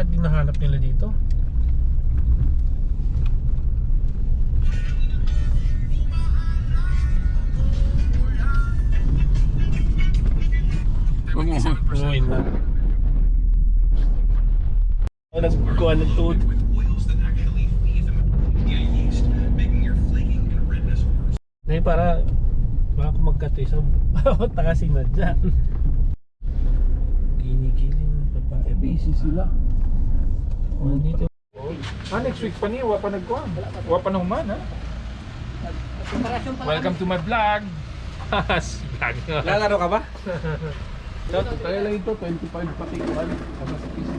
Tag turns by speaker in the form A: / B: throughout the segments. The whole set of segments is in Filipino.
A: Bakit hinahanap nila dito? Umuwi na. Nagkuha ng tuod. Dahil para baka kung magkato isang takasing na dyan. Ginigiling babae.
B: Busy sila.
A: O dito.
B: Next week pa niya, wala pa nagkuhan. Wala pa naman, ha? Welcome to my vlog.
C: Lalaro ka ba?
B: Kaya lang ito, 25 pati kuhan. Sama sa piso.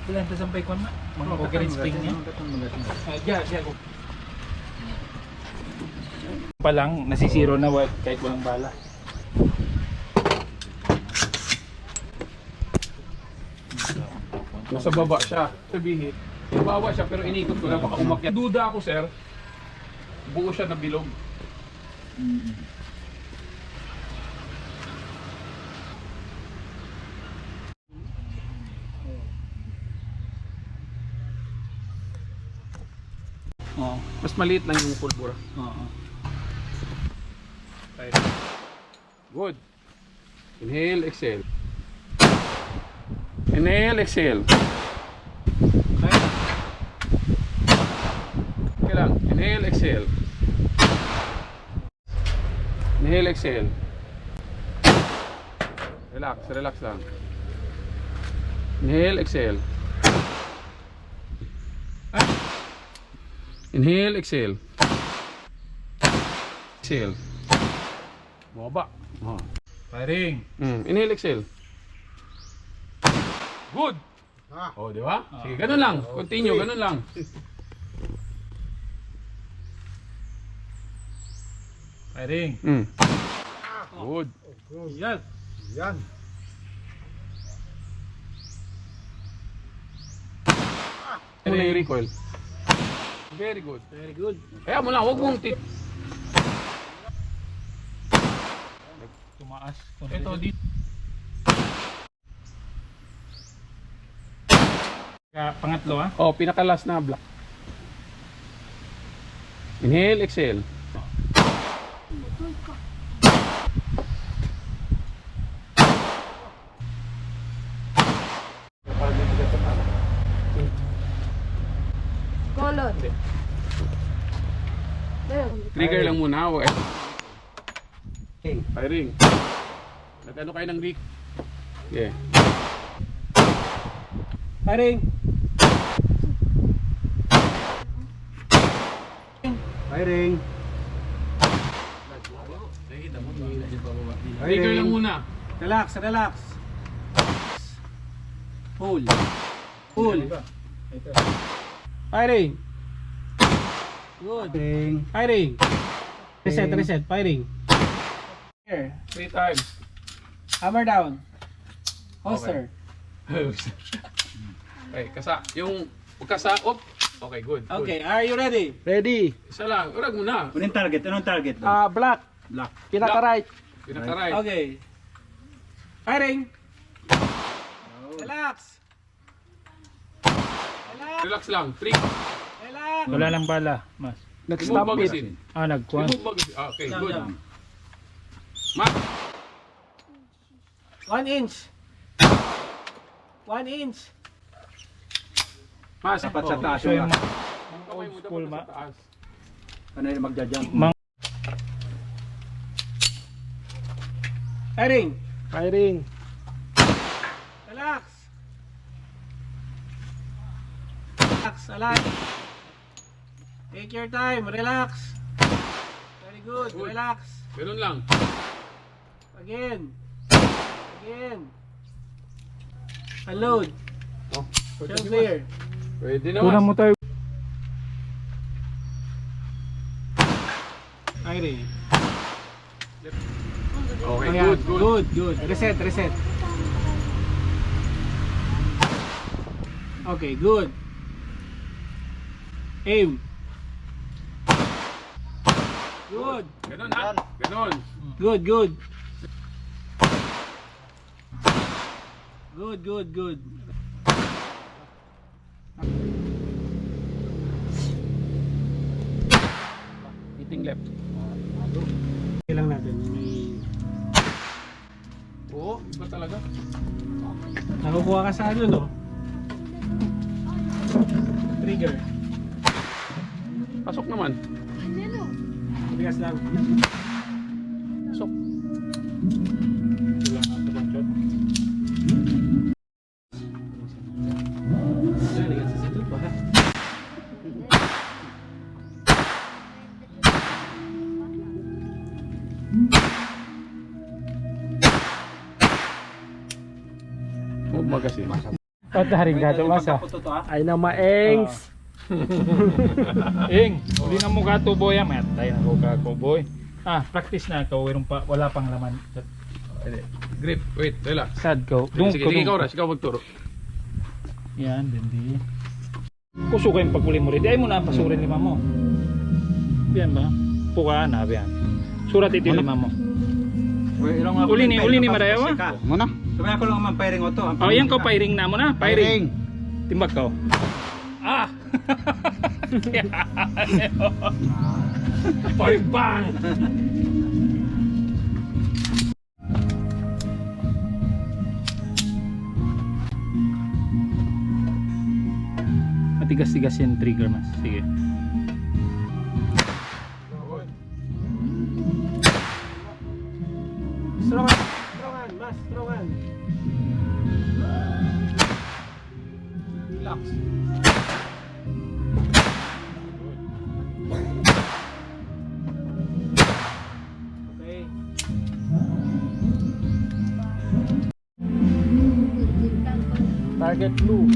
A: Ilan ito sampay ko na? Mga coconut spring niya? Diyan.
B: Pa lang, nasisiro na kahit walang bala. Nasa baba siya. Sabihin, nabawa siya pero inikot ko na baka umakyat. Duda ako, sir. Buo siya na bilog. Mas maliit lang yung pulbura. Good. Inhale, exhale. Inhale, exhale. Okay lang. Inhale, exhale. Inhale, exhale. Relax, relax lang. Inhale, exhale. Inhale, exhale. Exhale. Bumaba. Firing. Inhale, exhale. Good. Oh, di ba? Sige, ganun lang. Continue, ganun lang.
A: Firing.
B: Good.
A: Yan.
C: Yan.
B: Ano na yung recoil? Very good.
A: Very good.
B: Kaya mo lang, huwag mong tip.
A: Tumaas.
B: Ito dito.
A: Pangatlo ha?
B: Oh, pinaka-last na block. Inhale, exhale.
D: Color.
B: Trigger lang muna. Firing. Nag-ano kayo ng Rick? Yeah.
A: Firing.
C: Firing.
B: Trigger lang muna.
A: Relax, relax. Pull. Pull. Firing. Good. Firing. Reset, reset. Firing. Here.
B: 3 times.
A: Hammer down. Holster.
B: Okay, kasa. Yung kasa. Op. Okay, good.
A: Okay, are you ready?
C: Ready.
B: Isa lang. Urag muna.
C: Anong target? Anong target?
A: Black.
C: Black.
A: Pinaka-right.
B: Pinaka-right.
A: Okay. Firing. Relax. Relax.
B: Relax lang. 3.
A: Relax.
E: Wala lang bala, mas.
B: Nag-stop it.
E: Nagkuhan.
B: Remove magazine. Okay,
A: Down,
B: good.
A: down.
B: Mark.
A: 1 inch. 1 inch.
B: Mas.
C: Dapat sa taas
E: So yung
C: yung
B: Ang kamay mo
E: school,
B: dapat sa taas.
C: ano yung magja-jump.
A: Firing.
E: Firing.
A: Relax. Relax, alive. Take your time, relax. Very good,
B: Good.
A: relax.
B: Ganun lang.
A: Again. Again. Unload.
B: Oh,
A: Shell clear.
B: pwede
E: Kunan
B: naman.
E: mo tayo.
A: Firing.
B: Okay,
A: Ayan,
B: good, good.
A: good, good. Reset, reset. Okay, good. Aim. Good.
B: Ganun ha? Ganun.
A: Good, good. Good, good, good.
B: Hitting left.
A: Okay lang natin. May
B: Oo, iba talaga.
A: nakukuha ka sa ano, no? Trigger.
B: Pasok naman.
A: Tigas lang.
B: Pasok.
A: Wala nga ito bang shot. Ligas sa sitot ba?
B: Oh, magasin.
A: Pataring ka ito, masa. Ay na maengs.
D: Ing, uli na mo ka to boy, matay na ko ka ko boy. Practice na to, wala pang laman.
B: Grip, wait, relax.
A: Sad ko.
B: Sige, ikaw Rash, ikaw magturo.
D: Yan, hindi. Kusuko yung pagpuli mo rin. Di ay mo na pasurin lima mo. Yan ba? Puka na, yan. Surat iti lima mo. Uli ni Marayawa.
C: Muna. Sabi ako lang man firing auto.
D: Oh, yan ko, firing na mo na. Firing. Timbag ko.
B: Firing bang!
D: Matigas-tigas yung trigger mas. Sige.
A: Strongan, strongan, mas, strongan.
B: Relax.
A: Okay. Target blue.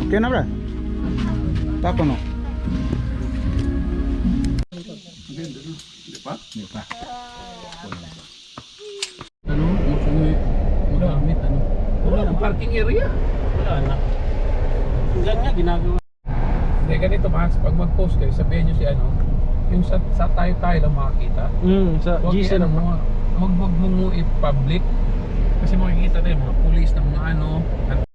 C: Okay na bro? Tako no.
B: Hindi pa? Hindi pa. Ano? Magamit, ano? Wala, parking area.
A: Wala na. Ilan nga ginagawa.
B: Hindi, ganito Max, pag mag-post kayo, sabihin nyo si ano, yung sa tayo-tayo lang makakita.
A: Sa
B: Huwag
A: G7
B: ano mo, huwag mo i-public. Kasi makikita tayo, mga police ng mga ano,